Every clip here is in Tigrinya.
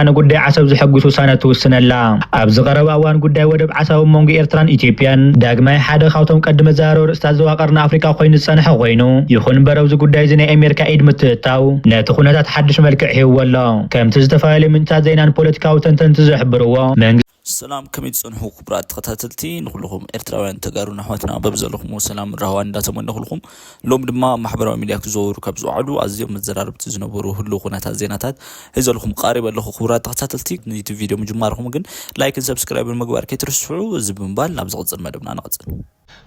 ንጉዳይ ዓሰብ ዝሕግዝ ውሳነ ትውስነላ ኣብ ዝቐረበ እዋን ጉዳይ ወደብ ዓሰብ መንጎ ኤርትራን ኢትዮጵያን ዳግማይ ሓደ ካብቶም ቀድመ ዘራረብ ርእስታት ዝዋቀርና ኣፍሪካ ኮይኑ ዝጸንሐ ኮይኑ ይኹን እምበር እዚ ጉዳይ እዚ ናይ ኣሜሪካ ኢድ ምትእታው ነቲ ኩነታት ሓድሽ መልክዕ ሂብዎ ኣሎ ከምቲ ዝተፈላለዩ ምንጫት ዜናን ፖለቲካዊ ተንተንቲ ዝሕብርዎ ሰላም ከመይ ጽንሑ ክብራት ተኸታተልቲ ንኹልኹም ኤርትራውያን ተጋሩና ኣሕዋትና በብዘለኹም ሰላም ረሃዋን እንዳተመነኹልኹም ሎም ድማ ማሕበራዊ ሚድያ ክዘውሩ ካብ ዝውዕሉ ኣዝዮም መዘራርብቲ ዝነበሩ ህሉ ኩነታት ዜናታት ሒዘልኹም ቃሪብ ኣለኹ ክብራት ተኸታተልቲ ነቲ ቪድዮ ምጅማርኩም ግን ላይክን ሰብስክራይብን ምግባር ከይትርስዑ እዚ ብምባል ናብ ዝቕጽል መደብና ንቐጽል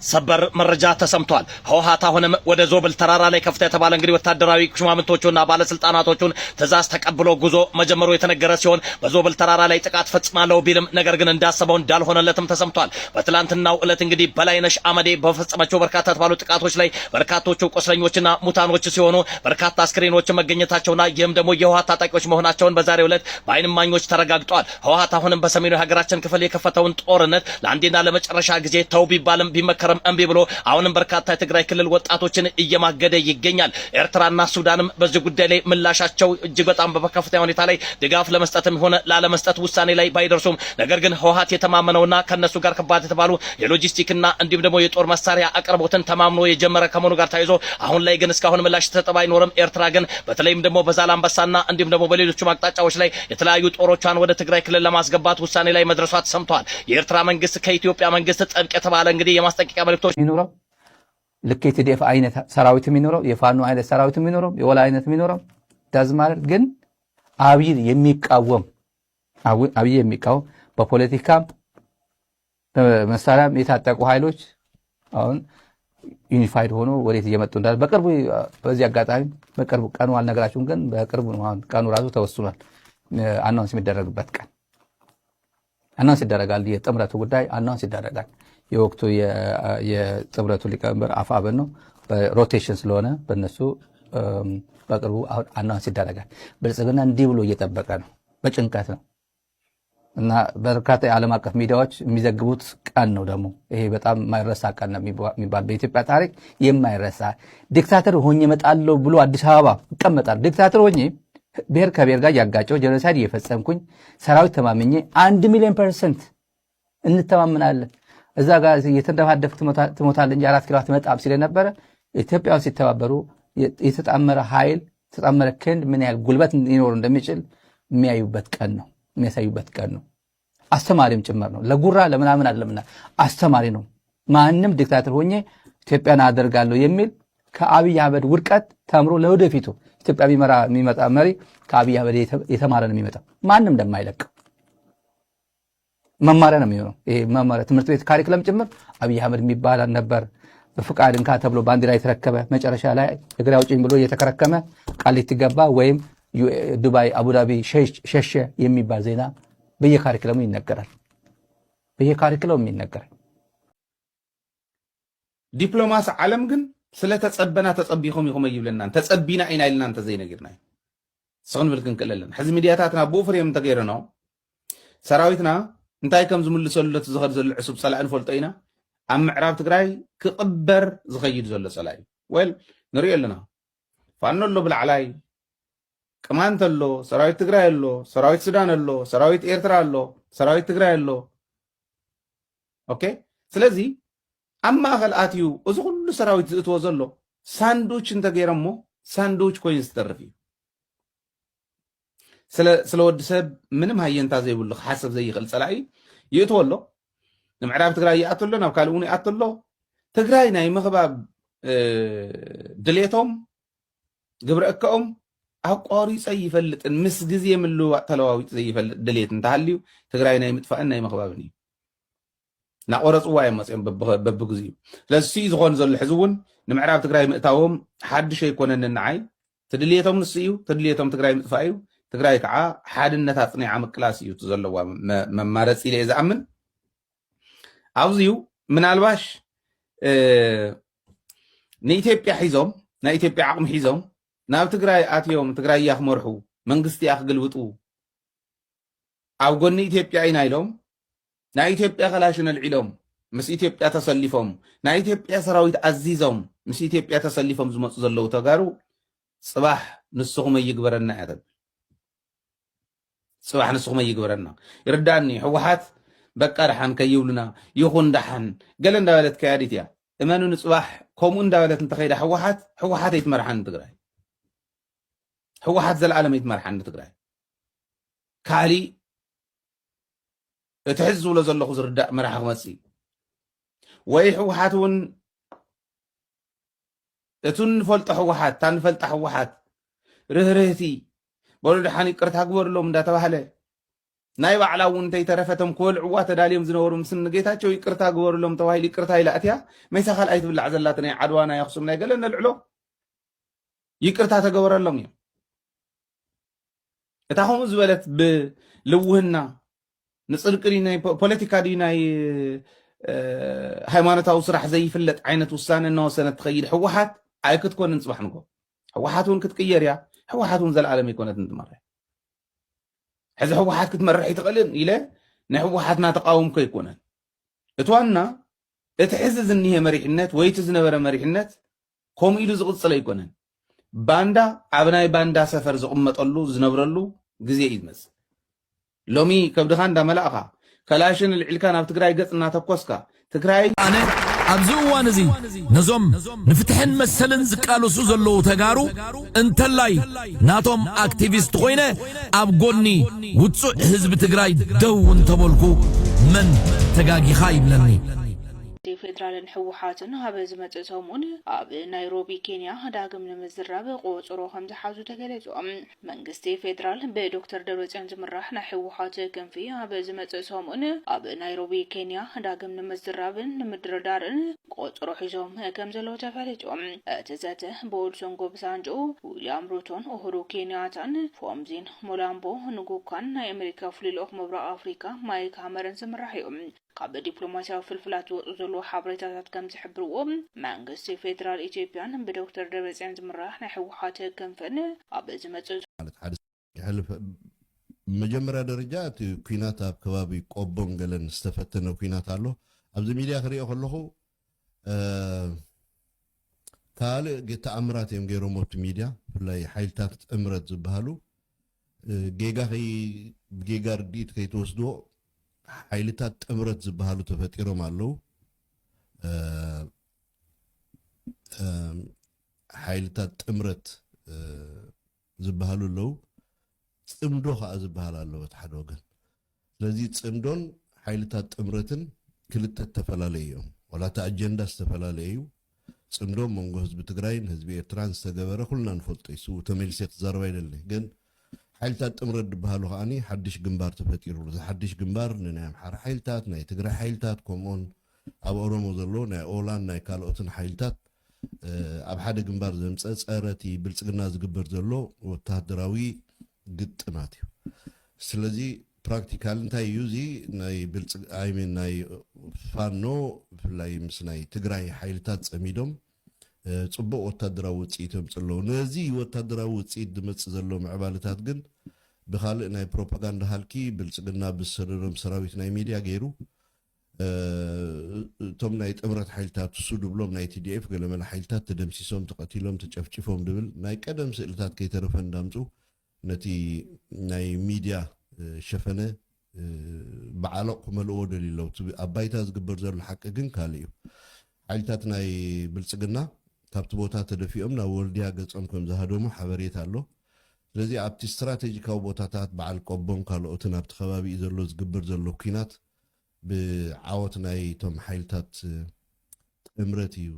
ሰበር መረጃ ተሰምቷል። ህወሓት አሁንም ወደ ዞብል ተራራ ላይ ከፍታ የተባለ እንግዲህ ወታደራዊ ሹማምንቶቹና ባለስልጣናቶቹን ትዕዛዝ ተቀብሎ ጉዞ መጀመሩ የተነገረ ሲሆን በዞብል ተራራ ላይ ጥቃት ፈጽማለሁ ቢልም ነገር ግን እንዳሰበው እንዳልሆነለትም ተሰምቷል። በትላንትናው ዕለት እንግዲህ በላይነሽ አመዴ በፈጸመቸው በርካታ የተባሉ ጥቃቶች ላይ በርካቶቹ ቆስለኞችና ሙታኖች ሲሆኑ በርካታ አስክሬኖች መገኘታቸውና ይህም ደግሞ የህወሓት ታጣቂዎች መሆናቸውን በዛሬው ዕለት በአይን እማኞች ተረጋግጧል። ህወሓት አሁንም በሰሜኑ የሀገራችን ክፍል የከፈተውን ጦርነት ለአንዴና ለመጨረሻ ጊዜ ተው ቢባልም ቢመከረም እምቢ ብሎ አሁንም በርካታ የትግራይ ክልል ወጣቶችን እየማገደ ይገኛል። ኤርትራና ሱዳንም በዚህ ጉዳይ ላይ ምላሻቸው እጅግ በጣም በከፍተኛ ሁኔታ ላይ ድጋፍ ለመስጠትም ሆነ ላለመስጠት ውሳኔ ላይ ባይደርሱም ነገር ግን ህወሓት የተማመነውና ከነሱ ጋር ከባድ የተባሉ የሎጂስቲክና እንዲሁም ደግሞ የጦር መሳሪያ አቅርቦትን ተማምኖ የጀመረ ከመሆኑ ጋር ተያይዞ አሁን ላይ ግን እስካሁን ምላሽ ተሰጠ ባይኖርም ኤርትራ ግን በተለይም ደግሞ በዛላምበሳና እንዲሁም ደግሞ በሌሎችም አቅጣጫዎች ላይ የተለያዩ ጦሮቿን ወደ ትግራይ ክልል ለማስገባት ውሳኔ ላይ መድረሷ ተሰምቷል። የኤርትራ መንግስት ከኢትዮጵያ መንግስት ጥብቅ የተባለ እንግዲህ የማስጠንቀቂያ መልእክቶች ሚኖረው ልክ የቲዲኤፍ አይነት ሰራዊት ሚኖረው የፋኖ አይነት ሰራዊት ሚኖረው የወላ አይነት ሚኖረው ዳዝማር ግን አብይ የሚቃወም በፖለቲካ በመሳሪያም የታጠቁ ኃይሎች አሁን ዩኒፋይድ ሆኖ ወዴት እየመጡ እንዳለ በቅርቡ በዚህ አጋጣሚ በቅርቡ ቀኑ አልነግራችሁም ግን በቅርቡ ነው አሁን ቀኑ ራሱ ተወስኗል። አናውንስ የሚደረግበት ቀን አናውንስ ይደረጋል። የጥምረቱ ጉዳይ አናውንስ ይደረጋል። የወቅቱ የጥምረቱ ሊቀመንበር አፋብን ነው በሮቴሽን ስለሆነ በእነሱ በቅርቡ አናውንስ ይደረጋል። ብልጽግና እንዲህ ብሎ እየጠበቀ ነው፣ በጭንቀት ነው እና በርካታ የዓለም አቀፍ ሚዲያዎች የሚዘግቡት ቀን ነው። ደግሞ ይሄ በጣም የማይረሳ ቀን ነው የሚባል በኢትዮጵያ ታሪክ የማይረሳ ዲክታተር ሆኜ እመጣለሁ ብሎ አዲስ አበባ ይቀመጣል። ዲክታተር ሆኜ ብሔር ከብሔር ጋር ያጋጨው ጄኖሳይድ እየፈጸምኩኝ ሰራዊት ተማምኜ 1,000,000% እንተማመናለን እዛ ጋር እየተንደፋደፍ ትሞታለህ እንጂ 4 ኪሎ አትመጣም ሲል ነበረ። ኢትዮጵያውያን ሲተባበሩ የተጣመረ ኃይል የተጣመረ ክንድ ምን ያህል ጉልበት ሊኖር እንደሚችል የሚያዩበት ቀን ነው፣ የሚያሳዩበት ቀን ነው። አስተማሪም ጭምር ነው። ለጉራ ለምናምን አይደለምና አስተማሪ ነው። ማንም ዲክታተር ሆኜ ኢትዮጵያን አደርጋለሁ የሚል ከአብይ አህመድ ውድቀት ተምሮ ለወደፊቱ ኢትዮጵያ የሚመጣ መሪ ከአብይ አህመድ የተማረ ነው የሚመጣ ማንም እንደማይለቅ መማሪያ ነው የሚሆነው። ይሄ መማሪያ ትምህርት ቤት ካሪክለም ጭምር አብይ አህመድ የሚባል ነበር። በፍቃድ እንካ ተብሎ ባንዲራ የተረከበ መጨረሻ ላይ እግሬ አውጪኝ ብሎ እየተከረከመ ቃሊቲ ገባ ወይም ዱባይ አቡዳቢ ሸሸ የሚባል ዜና በየካሪክለሙ ይነገራል። በየካሪክለሙ ይነገራል። ዲፕሎማሲ ዓለም ግን ስለተጸበና ተጸቢኹም ይኹም ይብለና ተጸቢና ኢና ኢልና እንተ ዘይነገርና ሰውን ብልክን ከለለን ሕዚ ሚድያታትና ብፍሬም ተገይረ ነው ሰራዊትና እንታይ ከም ዝምልሰሉለት ዝኸድ ዘሎ ዕሱብ ፀላእ ንፈልጦ ኢና። ኣብ ምዕራብ ትግራይ ክቕበር ዝኸይድ ዘሎ ፀላእ እዩ ወል ንሪኦ ኣለና። ፋኖ ኣሎ ብላዕላይ ቅማንት ኣሎ፣ ሰራዊት ትግራይ ኣሎ፣ ሰራዊት ሱዳን ኣሎ፣ ሰራዊት ኤርትራ ኣሎ፣ ሰራዊት ትግራይ ኣሎ። ኦኬ ስለዚ ኣብ ማእኸል ኣትዩ እዚ ኩሉ ሰራዊት ዝእትዎ ዘሎ ሳንዱች እንተገይረ እሞ ሳንዱች ኮይኑ ዝተርፍ እዩ። ስለ ወዲ ሰብ ምንም ሃየንታ ዘይብሉ ክሓስብ ዘይኽእል ፀላኢ ይእትዎ ኣሎ። ንምዕራብ ትግራይ ይኣቱ ኣሎ፣ ናብ ካልእ እውን ይኣቱ ኣሎ። ትግራይ ናይ ምኽባብ ድሌቶም ግብረ እከኦም ኣቋሪፀ ይፈልጥን ምስ ግዜ ምልውዋጥ ተለዋዊጡ ዘይፈልጥ ድሌት እንተሃልዩ ትግራይ ናይ ምጥፋእን ናይ ምኽባብን እዩ። ናቆረፅዋ እዮም መፅኦም በብግዚኡ። ስለዚ ዝኾን ዘሎ ሕዚ እውን ንምዕራብ ትግራይ ምእታዎም ሓድሽ ኣይኮነን ንዓይ ትድልየቶም ንስ እዩ። ትድልየቶም ትግራይ ምጥፋእ እዩ። ትግራይ ከዓ ሓድነት ኣፅኒዓ ምቅላስ እዩ ዘለዋ መማረፂ ኢለ ዝኣምን። ኣብዚዩ ምናልባሽ ንኢትዮጵያ ሒዞም ናይ ኢትዮጵያ ዓቕሚ ሒዞም ናብ ትግራይ ኣትዮም ትግራይ እያ ክመርሑ መንግስቲ እያ ክግልብጡ ኣብ ጎኒ ኢትዮጵያ ኢና ኢሎም ናይ ኢትዮጵያ ከላሽን ኣልዒሎም ምስ ኢትዮጵያ ተሰሊፎም ናይ ኢትዮጵያ ሰራዊት ኣዚዞም ምስ ኢትዮጵያ ተሰሊፎም ዝመፁ ዘለዉ ተጋሩ ፅባሕ ንስኹም ይግበረና እያ ተብል صباح نسخم يجبرنا يرداني حوحات بقى رحن كيولنا يخون دحن قال إن دولت كاريتيا إمانو نصباح كومون دولت انتخيد حوحات يتمرحن تقراي حوحات زل العالم يتمرحن تقراي كالي تحز ولا زل خزر الداء مرح غمسي وي حوحاتون اتون فلت حوحات تان فلت حوحات رهرهتي بقول دحاني قرت اكبر لهم እንዳተባህለ ናይ ባዕላውን ተይተረፈተም ኮልዕዋ ተዳልዮም ዝነበሩ ምስን ጌታቸው ይቅርታ ግበርሎም ተባሂል ይቅርታ ይላእትያ መይሳ ካልኣይ ትብላዕ ዘላት ናይ ዓድዋ ናይ ኣክሱም ናይ ገለ ነልዕሎ ይቅርታ ተገበረሎም እዮም እታ ኸምኡ ዝበለት ብልውህና ንፅድቂ ናይ ፖለቲካ ዲ ናይ ሃይማኖታዊ ስራሕ ዘይፍለጥ ዓይነት ውሳነ እናወሰነት ትኸይድ ሕወሓት ኣይክትኮንን ፅባሕ ንጎ ሕወሓት እውን ክትቅየር እያ ሕወሓት እውን ዘለዓለም ይኮነት እንትመርሕ ሕዚ ሕወሓት ክትመርሕ ይትኽእልን ኢለ ናይ ሕወሓትና ተቃወምኮ ይኮነን እቲ ዋና እቲ ሕዚ ዝኒሄ መሪሕነት ወይቲ ዝነበረ መሪሕነት ከምኡ ኢሉ ዝቕፅለ ኣይኮነን ባንዳ ኣብ ናይ ባንዳ ሰፈር ዝቕመጠሉ ዝነብረሉ ግዜ እዩ ዝመስል ሎሚ ከብድኻ እንዳመላእኻ كلاشن العلكان ኣብ ትግራይ ገጽ እናተኮስካ ትግራይ ኣነ ኣብዚ እዋን እዚ ነዞም ንፍትሕን መሰልን ዝቃለሱ ዘለዉ ተጋሩ እንተላይ ናቶም ኣክቲቪስት ኮይነ ኣብ ጎኒ ውፁእ ህዝቢ ትግራይ ደው እንተበልኩ መን ተጋጊኻ ይብለኒ ፌደራልን ሕወሓትን ኣብ ዝመጽእ ሰሙን ኣብ ናይሮቢ ኬንያ ዳግም ንምዝራብ ቆጽሮ ከም ዝሓዙ ተገሊጾም መንግስቲ ፌደራል ብዶክተር ደብረጽዮን ዝምራሕ ናይ ሕወሓት ክንፊ ኣብ ዝመጽእ ሰሙን ኣብ ናይሮቢ ኬንያ ዳግም ንምዝራብን ንምድርዳርን ቆጽሮ ሒዞም ከም ዘለዉ ተፈሊጦም እቲ ዘተ በኦሉሴጉን ኦባሳንጆ ዊልያም ሩቶን ኡሁሩ ኬንያታን ፎምዚን ሞላምቦ ንጉካን ናይ ኣሜሪካ ፍሉይ ልኡኽ ምብራቕ ኣፍሪካ ማይክ ሃመርን ዝምራሕ እዮም ካብ ዲፕሎማስያዊ ፍልፍላት ወፁ ዘለዉ ሓበሬታታት ከም ዝሕብርዎ መንግስቲ ፌደራል ኢትዮጵያን ብዶክተር ደብረጽዮን ዝምራሕ ናይ ሕወሓት ክንፍን ኣብ ዝመጽእ መጀመርያ ደረጃ እቲ ኩናት ኣብ ከባቢ ቆቦን ገለን ዝተፈተነ ኩናት ኣሎ ኣብዚ ሚድያ ክሪኦ ከለኹ ካልእ ተኣምራት እዮም ገይሮም ኣብቲ ሚድያ ብፍላይ ሓይልታት ጥምረት ዝበሃሉ ጌጋ ርዲኢት ከይተወስድዎ ሓይልታት ጥምረት ዝበሃሉ ተፈጢሮም ኣለዉ ሓይልታት ጥምረት ዝበሃሉ ኣለዉ ጽምዶ ከዓ ዝበሃል ኣለዎ እቲ ሓደ ወገን ስለዚ ጽምዶን ሓይልታት ጥምረትን ክልተ ተፈላለዩ እዮም ወላታ ኣጀንዳ ዝተፈላለዩ እዩ ጽምዶ መንጎ ህዝቢ ትግራይን ህዝቢ ኤርትራን ዝተገበረ ኩልና ንፈልጦ እዩ ተመሊሰ ክዛረባ ይደሊ ግን ሓይልታት ጥምረት ዝበሃሉ ከዓኒ ሓድሽ ግንባር ተፈጢሩ ሓድሽ ግንባር ናይ ኣምሓራ ሓይልታት ናይ ትግራይ ሓይልታት ከምኡን ኣብ ኦሮሞ ዘሎ ናይ ኦላን ናይ ካልኦትን ሓይልታት ኣብ ሓደ ግንባር ዘምፀ ፀረቲ ብልጽግና ዝግበር ዘሎ ወታደራዊ ግጥማት እዩ ስለዚ ፕራክቲካል እንታይ እዩ እዚ ናይ ብልጽግና ናይ ፋኖ ብፍላይ ምስ ናይ ትግራይ ሓይልታት ፀሚዶም ጽቡቕ ወታደራዊ ውፅኢት የምፅለው ነዚ ወታደራዊ ውፅኢት ድመጽእ ዘሎ ምዕባለታት ግን ብኻልእ ናይ ፕሮፓጋንዳ ሃልኪ ብልጽግና ብዝሰደዶም ሰራዊት ናይ ሚድያ ገይሩ እቶም ናይ ጥምረት ሓይልታት ሱድ ብሎም ናይ TDF ገለመለ ሓይልታት ተደምሲሶም ተቐቲሎም ተጨፍጭፎም ድብል ናይ ቀደም ስእልታት ከይተረፈ እንዳምፁ ነቲ ናይ ሚድያ ሸፈነ በዓለቕ ክመልእዎ ደሊለው ኣብ ባይታ ዝግበር ዘሎ ሓቂ ግን ካልእ እዩ ሓይልታት ናይ ብልጽግና ካብቲ ቦታ ተደፊኦም ናብ ወልድያ ገጾም ከም ዝሃደሙ ሓበሬታ ኣሎ ስለዚ ኣብቲ ስትራቴጂካዊ ቦታታት በዓል ቆቦም ካልኦትን ኣብቲ ከባቢ ዘሎ ዝግበር ዘሎ ኩናት ብዓወት ናይ ቶም ሓይልታት ጥምረት እዩ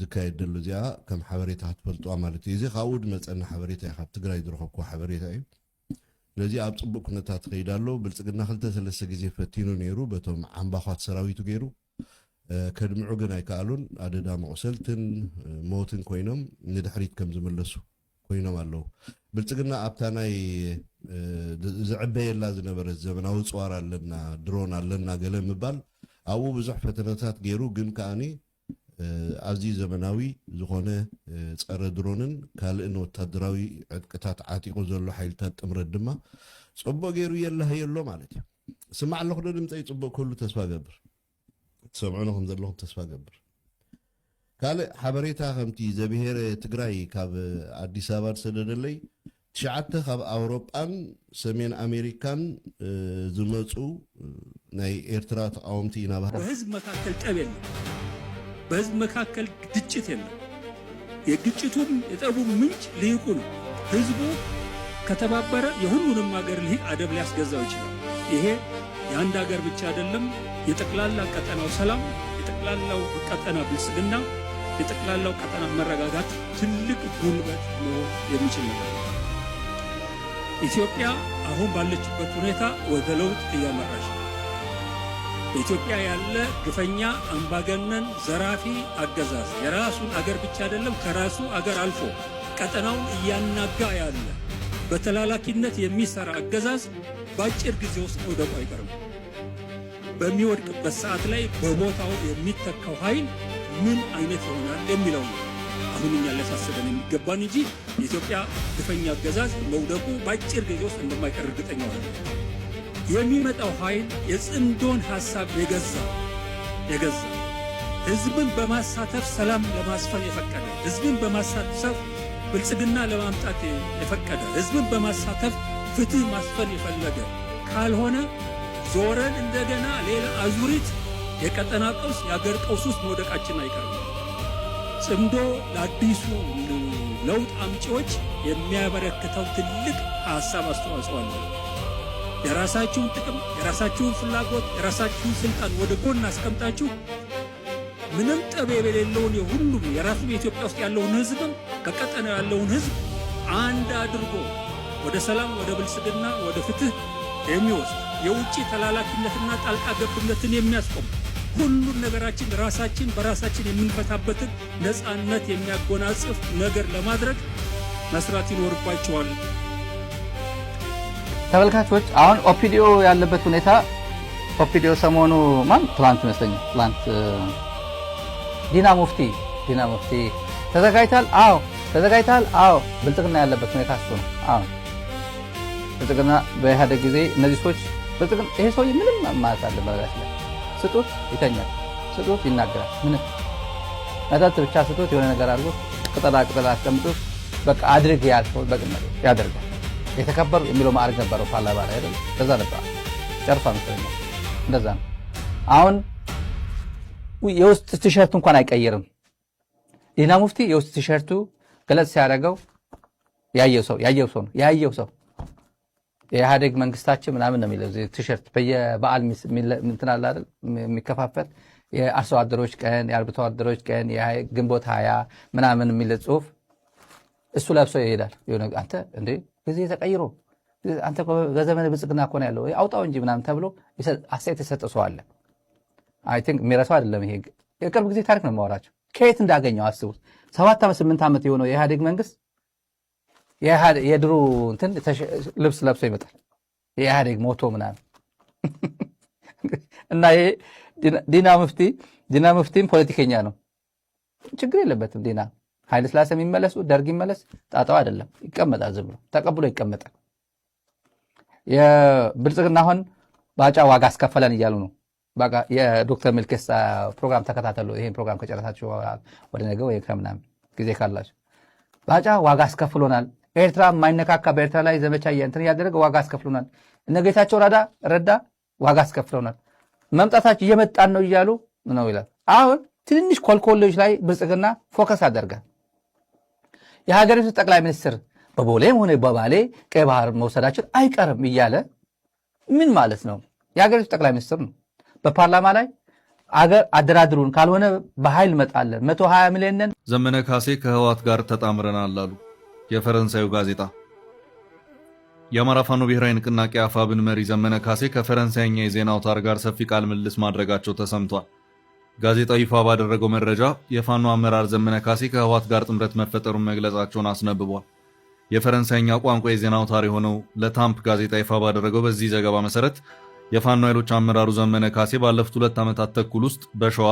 ዝካየድ ዘሎ እዚኣ ከም ሓበሬታ ክትፈልጥዋ ማለት እዩ እዚ ካብኡ ድመፀና ሓበሬታ እዩ ካብ ትግራይ ዝረኸብኩ ሓበሬታ እዩ ስለዚ ኣብ ፅቡቅ ኩነታት ከይድ ኣሎ ብልጽግና 2-3 ግዜ ፈቲኑ ነይሩ በቶም ዓምባኻት ሰራዊቱ ገይሩ ከድምዑ ግን ኣይከኣሉን ኣደዳ መቁሰልትን ሞትን ኮይኖም ንድሕሪት ከም ዝመለሱ ኮይኖም ኣለዉ ብልጽግና ኣብታ ናይ ዝዕበየላ ዝነበረት ዘመናዊ ፅዋር ኣለና ድሮን ኣለና ገለ ምባል ኣብኡ ብዙሕ ፈተነታት ገይሩ ግን ከዓኒ ኣዝዩ ዘመናዊ ዝኾነ ፀረ ድሮንን ካልእን ወታደራዊ ዕጥቅታት ዓጢቑ ዘሎ ሓይልታት ጥምረት ድማ ፅቡቅ ገይሩ የለሃየሎ ማለት እዩ ስማዕ ኣለኹ ዶ ድምፀይ ፅቡቅ ኩሉ ተስፋ ገብር ሰምዑነኹም ዘለኹም ተስፋ ገብር ካልእ ሓበሬታ ከምቲ ዘብሄረ ትግራይ ካብ ኣዲስ ኣበባ ዝሰደደለይ 9 ካብ ኣውሮጳን ሰሜን ኣሜሪካን ዝመፁ ናይ ኤርትራ ተቃወምቲ ኢና ባህል በህዝብ መካከል ጠብ የለም። በህዝብ መካከል ግጭት የለም። የግጭቱም የጠቡም ምንጭ ልሂቁ ነው። ህዝቡ ከተባበረ የሁሉንም ሀገር ልሂቅ አደብ ሊያስገዛው ይችላል። ይሄ የአንድ ሀገር ብቻ አይደለም። የጠቅላላ ቀጠናው ሰላም፣ የጠቅላላው ቀጠና ብልጽግና፣ የጠቅላላው ቀጠና መረጋጋት ትልቅ ጉልበት መሆን የሚችል ነው። ኢትዮጵያ አሁን ባለችበት ሁኔታ ወደ ለውጥ እያመራች ነው። በኢትዮጵያ ያለ ግፈኛ አምባገነን ዘራፊ አገዛዝ የራሱን አገር ብቻ አይደለም ከራሱ አገር አልፎ ቀጠናውን እያናጋ ያለ በተላላኪነት የሚሰራ አገዛዝ በአጭር ጊዜ ውስጥ መውደቁ አይቀርም። በሚወድቅበት ሰዓት ላይ በቦታው የሚተካው ኃይል ምን አይነት ይሆናል የሚለው ነው አሁን እኛ ሊያሳስበን የሚገባን እንጂ የኢትዮጵያ ግፈኛ አገዛዝ መውደቁ በአጭር ጊዜ ውስጥ እንደማይቀር እርግጠኛ ሆነ። የሚመጣው ኃይል የጽምዶን ሐሳብ የገዛ ህዝብን በማሳተፍ ሰላም ለማስፈን የፈቀደ ህዝብን በማሳተፍ ብልጽግና ለማምጣት የፈቀደ ህዝብን በማሳተፍ ፍትህ ማስፈን የፈለገ ካልሆነ ዞረን እንደገና ሌላ አዙሪት የቀጠና ቀውስ የአገር ቀውስ ውስጥ መውደቃችን አይቀርም። ጽምዶ ለአዲሱ ለውጥ አምጪዎች የሚያበረክተው ትልቅ ሐሳብ አስተዋጽኦ አለ። የራሳችሁን ጥቅም፣ የራሳችሁን ፍላጎት፣ የራሳችሁን ስልጣን ወደ ጎን አስቀምጣችሁ ምንም ጠብ የሌለውን የሁሉም የራሱ የኢትዮጵያ ውስጥ ያለውን ህዝብም ከቀጠናው ያለውን ህዝብ አንድ አድርጎ ወደ ሰላም፣ ወደ ብልጽግና፣ ወደ ፍትህ የሚወስድ የውጭ ተላላኪነትና ጣልቃ ገብነትን የሚያስቆም ሁሉን ነገራችን ራሳችን በራሳችን የምንፈታበትን ነፃነት የሚያጎናጽፍ ነገር ለማድረግ መስራት ይኖርባቸዋል። ተመልካቾች አሁን ኦፒዲዮ ያለበት ሁኔታ ኦፒዲዮ ሰሞኑ ትላንት ይመስለኛል ትላንት ዲና ሙፍቲ ተዘጋጅታል። አዎ ተዘጋጅታል። አዎ ብልጽግና ያለበት ሁኔታ እሱ ነው። አዎ ብልጽግና በኢህአዴግ ጊዜ እነዚህ ሰዎች ብልጽግና ይሄ ሰው ምንም ማለት አለ በራሱ ላይ ስጡት ይተኛል፣ ስጡት ይናገራል። ምንም መጠጥ ብቻ ስጡት የሆነ ነገር አድርጎት ቅጠላ አስቀምጡት በቃ አድርግ ያልከው በግመት ያደርጋል። የተከበሩ የሚለው ማዕረግ ነበረው ፓርላማ ላይ አይደል? ከዛ ነበር ጨርሷ መሰለኝ እንደዛ ነው። አሁን የውስጥ ቲሸርት እንኳን አይቀይርም። ዲና ሙፍቲ የውስጥ ቲሸርቱ ገለጽ ሲያደርገው ያየው ሰው የኢህአዴግ መንግስታችን ምናምን ነው የሚለው ቲሸርት በየበዓል እንትን አለ አይደል የሚከፋፈል የአርሶ አደሮች ቀን፣ የአርብቶ አደሮች ቀን፣ ግንቦት 20 ምናምን የሚል ጽሁፍ እሱ ለብሶ ይሄዳል። የሆነ አንተ እንዴ ጊዜ ተቀይሮ አንተ በዘመን ብልጽግና እኮ ነው ያለው አውጣው እንጂ ምናምን ተብሎ አስተያየት የሰጠ ሰው አለ። አይ ቲንክ የሚረሳው አይደለም። ይሄ የቅርብ ጊዜ ታሪክ ነው የማወራቸው። ከየት እንዳገኘው አስቡት። 7 ዓመት 8 ዓመት የሆነው የኢህአዴግ መንግስት የድሮ እንትን ልብስ ለብሶ ይመጣል። የኢህአዴግ ሞቶ ምናምን እና ይሄ ዲና ሙፍቲም ፖለቲከኛ ነው፣ ችግር የለበትም። ዲና ኃይለ ሥላሴ የሚመለሱ ደርግ ይመለስ ጣጣው አይደለም፣ ይቀመጣል፣ ዝም ብሎ ተቀብሎ ይቀመጣል። የብልጽግና አሁን ባጫ ዋጋ አስከፈለን እያሉ ነው። በቃ የዶክተር ሚልኬሳ ፕሮግራም ተከታተሉ። ይሄን ፕሮግራም ከጨረሳችሁ ወደ ነገ ወይ ከምናምን ጊዜ ካላችሁ ባጫ ዋጋ አስከፍሎናል። ኤርትራ የማይነካካ በኤርትራ ላይ ዘመቻ እንትን እያደረገ ዋጋ አስከፍሎናል። እነ ጌታቸው ረዳ ዋጋ አስከፍሎናል። መምጣታችሁ እየመጣን ነው እያሉ ነው ይላል። አሁን ትንንሽ ኮልኮሌዎች ላይ ብልጽግና ፎከስ አደርጋል። የሀገሪቱ ጠቅላይ ሚኒስትር በቦሌም ሆነ በባሌ ቀይ ባህር መውሰዳችን አይቀርም እያለ ምን ማለት ነው? የሀገሪቱ ጠቅላይ ሚኒስትር ነው። በፓርላማ ላይ አገር አደራድሩን ካልሆነ በኃይል መጣለን 120 ሚሊዮን ነን። ዘመነ ካሴ ከህወሓት ጋር ተጣምረናል አሉ። የፈረንሳዩ ጋዜጣ የአማራ ፋኖ ብሔራዊ ንቅናቄ አፋብን መሪ ዘመነ ካሴ ከፈረንሳይኛ የዜና አውታር ጋር ሰፊ ቃለ ምልልስ ማድረጋቸው ተሰምቷል። ጋዜጣው ይፋ ባደረገው መረጃ የፋኖ አመራር ዘመነ ካሴ ከህወሓት ጋር ጥምረት መፈጠሩን መግለጻቸውን አስነብቧል። የፈረንሳይኛ ቋንቋ የዜና አውታር የሆነው ለታምፕ ጋዜጣ ይፋ ባደረገው በዚህ ዘገባ መሰረት የፋኖ ኃይሎች አመራሩ ዘመነ ካሴ ባለፉት 2 ዓመታት ተኩል ውስጥ በሸዋ፣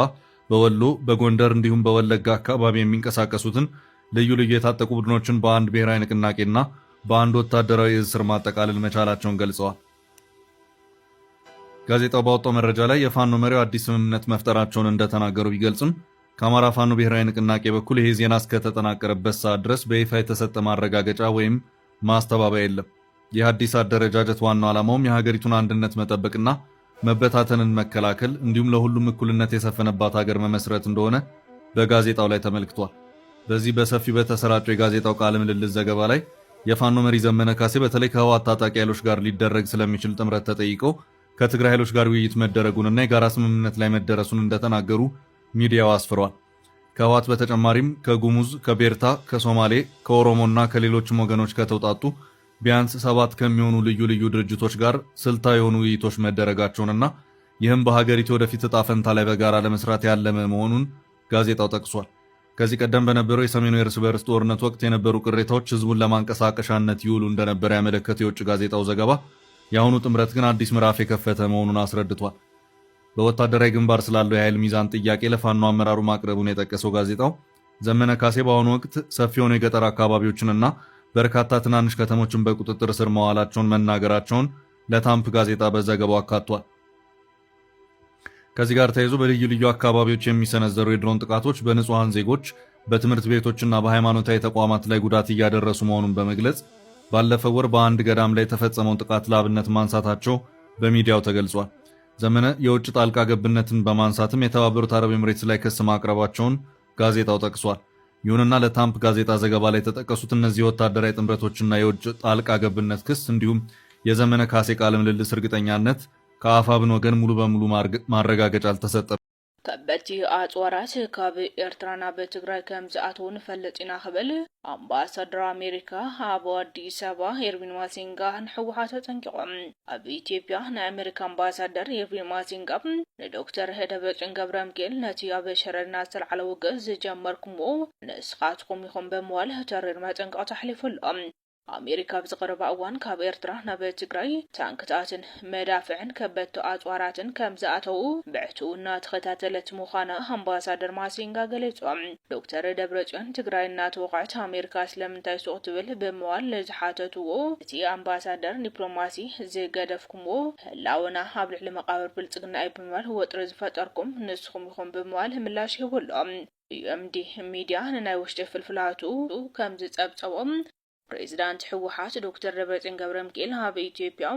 በወሎ፣ በጎንደር እንዲሁም በወለጋ አካባቢ የሚንቀሳቀሱትን ልዩ ልዩ የታጠቁ ቡድኖችን በአንድ ብሔራዊ ንቅናቄና በአንድ ወታደራዊ እዝ ስር ማጠቃለል መቻላቸውን ገልጸዋል። ጋዜጣው ባወጣው መረጃ ላይ የፋኖ መሪው አዲስ ስምምነት መፍጠራቸውን እንደተናገሩ ቢገልጽም ከአማራ ፋኖ ብሔራዊ ንቅናቄ በኩል ይሄ ዜና እስከተጠናቀረበት ሰዓት ድረስ በይፋ የተሰጠ ማረጋገጫ ወይም ማስተባበያ የለም። ይህ አዲስ አደረጃጀት ዋናው ዓላማውም የሀገሪቱን አንድነት መጠበቅና መበታተንን መከላከል እንዲሁም ለሁሉም እኩልነት የሰፈነባት ሀገር መመስረት እንደሆነ በጋዜጣው ላይ ተመልክቷል። በዚህ በሰፊው በተሰራጨው የጋዜጣው ቃለ ምልልስ ዘገባ ላይ የፋኖ መሪ ዘመነ ካሴ በተለይ ከህወሓት ታጣቂ ኃይሎች ጋር ሊደረግ ስለሚችል ጥምረት ተጠይቀው ከትግራይ ኃይሎች ጋር ውይይት መደረጉንና የጋራ ስምምነት ላይ መደረሱን እንደተናገሩ ሚዲያው አስፍሯል። ከህወሓት በተጨማሪም ከጉሙዝ፣ ከቤርታ፣ ከሶማሌ፣ ከኦሮሞና ከሌሎችም ወገኖች ከተውጣጡ ቢያንስ 7 ከሚሆኑ ልዩ ልዩ ድርጅቶች ጋር ስልታዊ የሆኑ ውይይቶች መደረጋቸውንና ይህም በሀገሪቱ ወደፊት ዕጣ ፈንታ ላይ በጋራ ለመስራት ያለመ መሆኑን ጋዜጣው ጠቅሷል። ከዚህ ቀደም በነበረው የሰሜኑ የእርስ በርስ ጦርነት ወቅት የነበሩ ቅሬታዎች ህዝቡን ለማንቀሳቀሻነት ይውሉ እንደነበረ ያመለከተው የውጭ ጋዜጣው ዘገባ የአሁኑ ጥምረት ግን አዲስ ምዕራፍ የከፈተ መሆኑን አስረድቷል። በወታደራዊ ግንባር ስላለው የኃይል ሚዛን ጥያቄ ለፋኖ አመራሩ ማቅረቡን የጠቀሰው ጋዜጣው ዘመነ ካሴ በአሁኑ ወቅት ሰፊ የሆኑ የገጠር አካባቢዎችንና በርካታ ትናንሽ ከተሞችን በቁጥጥር ስር መዋላቸውን መናገራቸውን ለታምፕ ጋዜጣ በዘገባው አካቷል። ከዚህ ጋር ተያይዞ በልዩ ልዩ አካባቢዎች የሚሰነዘሩ የድሮን ጥቃቶች በንጹሃን ዜጎች፣ በትምህርት ቤቶችና በሃይማኖታዊ ተቋማት ላይ ጉዳት እያደረሱ መሆኑን በመግለጽ ባለፈው ወር በአንድ ገዳም ላይ የተፈጸመውን ጥቃት ለአብነት ማንሳታቸው በሚዲያው ተገልጿል። ዘመነ የውጭ ጣልቃ ገብነትን በማንሳትም የተባበሩት አረብ ኤምሬትስ ላይ ክስ ማቅረባቸውን ጋዜጣው ጠቅሷል። ይሁንና ለታምፕ ጋዜጣ ዘገባ ላይ የተጠቀሱት እነዚህ ወታደራዊ ጥምረቶችና የውጭ ጣልቃ ገብነት ክስ እንዲሁም የዘመነ ካሴ ቃለ ምልልስ እርግጠኛነት ከአፋብን ወገን ሙሉ በሙሉ ማረጋገጫ አልተሰጠም። ከበቲ አጽዋራት ካብ ኤርትራና በትግራይ ከም ዝኣተው ንፈልጥ ኢና ክብል ኣምባሳደር ኣሜሪካ ኣብ ኣዲስ ኣበባ ኤርቪን ማሲንጋ ንሕወሓት ተጠንቂቖም። ኣብ ኢትዮጵያ ናይ ኣሜሪካ ኣምባሳደር ኤርቪን ማሲንጋ ንዶክተር ደብረጽዮን ገብረሚካኤል ነቲ ኣብ ሸረና ዝተልዓለ ውግእ ዝጀመርኩምዎ ንስኻትኩም ኢኹም ብምባል ተሪር መጠንቀቕታ ኣሕሊፉሎም። ኣሜሪካ ብዝቐረበ እዋን ካብ ኤርትራ ናብ ትግራይ ታንክታትን መዳፍዕን ከበድቲ ኣጽዋራትን ከም ዝኣተው ብዕቱኡ እናተኸታተለት ምዃና ኣምባሳደር ማሲንጋ ገሊፆም። ዶክተር ደብረጽዮን ትግራይ እናተወቕዐት ኣሜሪካ ስለምንታይ ሱቕ ትብል ብምባል ዝሓተትዎ እቲ ኣምባሳደር ዲፕሎማሲ ዝገደፍኩምዎ ህላውና ኣብ ልዕሊ መቃብር ብልጽግና እዩ ብምባል ወጥሪ ዝፈጠርኩም ንስኹም ኢኹም ብምባል ምላሽ ይህብሎም። ዩኤምዲ ሚድያ ንናይ ውሽጢ ፍልፍላቱ ከም ዝጸብጸቦም ፕሬዚዳንት ሕወሓት ዶክተር ደብረጽዮን ገብረሚካኤል ኣብ ኢትዮጵያ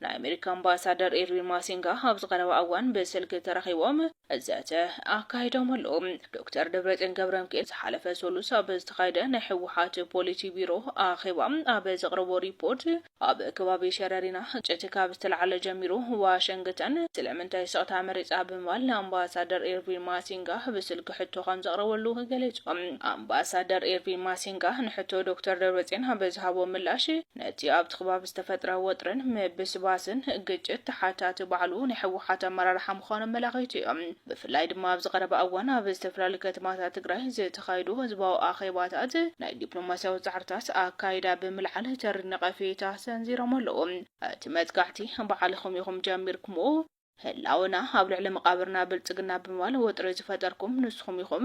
ናይ ኣሜሪካ ኣምባሳደር ኤርቪን ማሲንጋ ኣብ ዝቐረበ እዋን ብስልኪ ተራኺቦም እዘተ ኣካይዶም ኣለዉ። ዶክተር ደብረጽዮን ገብረሚካኤል ዝሓለፈ ሰሉስ ኣብ ዝተኻየደ ናይ ሕወሓት ፖሊሲ ቢሮ ኣኺባ ኣብ ዘቕረቦ ሪፖርት ኣብ ከባቢ ሸረሪና ግጭት ካብ ዝተለዓለ ጀሚሩ ዋሽንግተን ስለምንታይ ስቕታ መሪፃ ብምባል ንኣምባሳደር ኤርቪን ማሲንጋ ብስልኪ ሕቶ ከም ዘቕረበሉ ገሊፆም። ኣምባሳደር ኤርቪን ማሲንጋ ንሕቶ ዶክተር ደብረጽዮን ኣብ ዝሃቦ ምላሽ ነቲ ኣብቲ ከባቢ ዝተፈጥረ ወጥርን ምብስባስን ግጭት ተሓታቲ ባዕሉ ናይ ሕወሓት ኣመራርሓ ምዃኑ መላኺቱ እዮም። ብፍላይ ድማ ኣብ ዝቐረበ እዋን ኣብ ዝተፈላለዩ ከተማታት ትግራይ ዝተኻየዱ ህዝባዊ ኣኼባታት ናይ ዲፕሎማስያዊ ጻዕርታት ኣካይዳ ብምልዓል ተሪር ነቐፌታ ሰንዚሮም ኣለዉ። እቲ መጥቃዕቲ ባዕልኹም ኢኹም ጀሚርኩምዎ ህላውና ኣብ ልዕሊ መቃብርና ብልጽግና ብምባል ወጥሪ ዝፈጠርኩም ንስኹም ኢኹም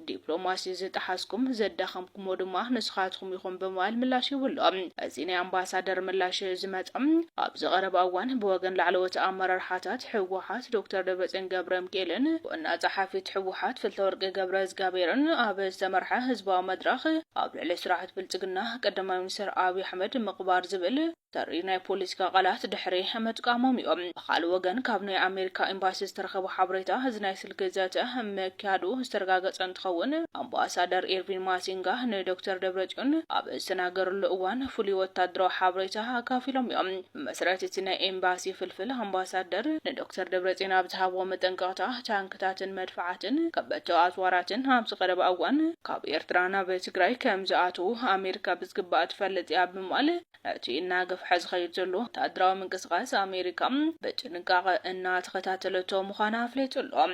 ዲፕሎማሲ ዝጠሓስኩም ዘዳኸምኩሞ ድማ ንስኻትኩም ኢኹም ብምባል ምላሽ ይብሎም። እዚ ናይ ኣምባሳደር ምላሽ ዝመጸም ኣብ ዝቐረበ እዋን ብወገን ላዕለዎት ኣመራርሓታት ሕወሓት ዶክተር ደብረጽዮን ገብረሚካኤልን ዋና ጸሓፊት ሕወሓት ፍልተወርቂ ገብረ ዝጋቤርን ኣብ ዝተመርሐ ህዝባዊ መድረኽ ኣብ ልዕሊ ስርዓት ብልጽግና ቀዳማይ ሚኒስትር ኣብይ ኣሕመድ ምቕባር ዝብል ተሪር ናይ ፖለቲካ ቃላት ድሕሪ ምጥቃሞም እዮም። ብኻልእ ወገን ካብ ናይ ኣሜሪካ ኤምባሲ ዝተረኸቡ ሓበሬታ እዚ ናይ ስልኪ ዘተ መካዱ ዝተረጋገፀ እንትኸውን ኣምባሳደር ኤርቪን ማሲንጋ ንዶክተር ደብረጽዮን ኣብ ዝተናገረሉ እዋን ፍሉይ ወታደራዊ ሓበሬታ ኣካፊሎም እዮም። ብመሰረት እቲ ናይ ኤምባሲ ፍልፍል ኣምባሳደር ንዶክተር ደብረጽዮን ኣብ ዝሃብዎ መጠንቀቕታ ታንክታትን መድፋዓትን ከበድቲ ኣጽዋራትን ኣብ ዝቐረበ እዋን ካብ ኤርትራ ናብ ትግራይ ከም ዝኣተው ኣሜሪካ ብዝግባእ ትፈልጥ እያ ብምባል እቲ እናገፍሐ ዝኸይድ ዘሎ ወታደራዊ ምንቅስቓስ ኣሜሪካ ብጥንቃቐ እናተኸታተለቶ ምዃና ኣፍሊጡ ኣሎ።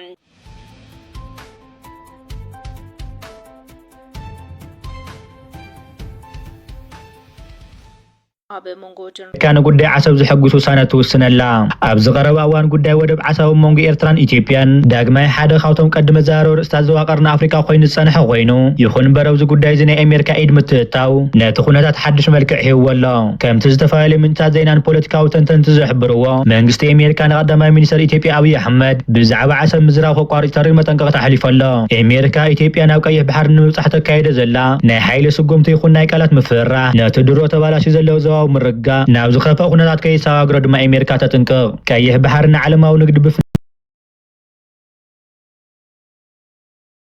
ኣብ መንጎ كان ጉዳይ ዓሰብ ዝሕግዝ ውሳነ ትውስነላ ኣብ ዝቀረበ እዋን ጉዳይ ወደብ ዓሰብ መንጎ ኤርትራን ኢትዮጵያን ዳግማይ ሓደ ካብቶም ቀድመ ዘራረብ ርእስታት ዘዋቀርና አፍሪካ ኮይኑ ዝጸንሐ ኮይኑ ይኹን በረብ ጉዳይ ዝናይ ኣሜሪካ ኢድ ምትእታው ነቲ ኩነታት ሓድሽ መልክዕ ሂብወሎ ከምቲ ዝተፈላለዩ ምንጫት ዜናን ፖለቲካዊ ተንተንቲ ዝሕብርዎ መንግስቲ ኣሜሪካ ንቀዳማይ ሚኒስትር ኢትዮጵያ አብይ አሕመድ ብዛዕባ ዓሰብ ምዝራብ ከቋርጥ ተሪ መጠንቀቅታ ሓሊፈሎ ኣሜሪካ ኢትዮጵያ ናብ ቀይሕ ባሕር ንምብጻሕ ተካይደ ዘላ ናይ ሓይሊ ስጉምቲ ይኹን ናይ ቃላት ምፍራ ነቲ ድሮ ተባላሽ ዘለው ዘዋው ምርጋ ናብ ዝኸፈ ኩነታት ከይሰዋግሮ ድማ ኣሜሪካ ተጥንቅቕ ቀይሕ ባሕር ንዓለማዊ ንግዲ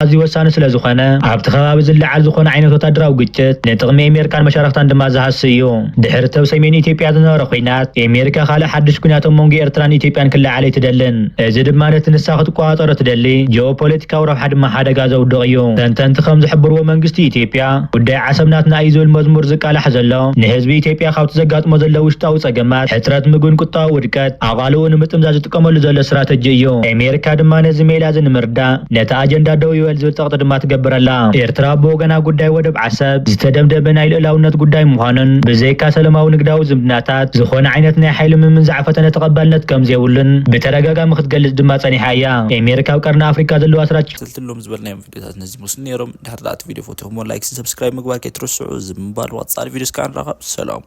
أزي وسانة سلازخانة عبد خباب زل عزخانة عينه تدرى وجت نتغمي أمريكا مشاركة دم زهسيو دحرته وسيمين إثيوبيا نورقينات أمريكا خالة حدش كناتهم مونجي إرتران إثيوبيا كلها عليه تدلن زد ما نتنساخت قاطرة تدلي جيوبوليتيكا وروح حد ما حدا جازو دغيو تنتن تخمز حبروا منجستي إثيوبيا وداي عصبناتنا أيزو المزمور زك على حزلو نهزبي إثيوبيا خاوت زقات مزلو وشتاو سجمات حترات مجون كتا وركات أغالو نمتمزاج تكمل زل استراتيجيو أمريكا دم نزمي لازم مردا نت أجندة دويو زول تقدر ما تقبر الله إرترا بوغنا قداي ودب عسب زتدمدم بنايل الأونات قداي مهانن بزيكا سلماو نقداو زبناتات زخون عينتنا حيل من زعفتنا تقبلنت كم زيولن بترقاقا مختقلت دماتاني حيا أمريكا وكرنا أفريكا دلو أسرات تلتلهم زبلنا يوم فيديوهات نزي مسنيرهم دحر دعت فيديو فوتهم ولايك سبسكرايب مقبال كي ترسعوا زمبال واتصال فيديوز كان رغب سلام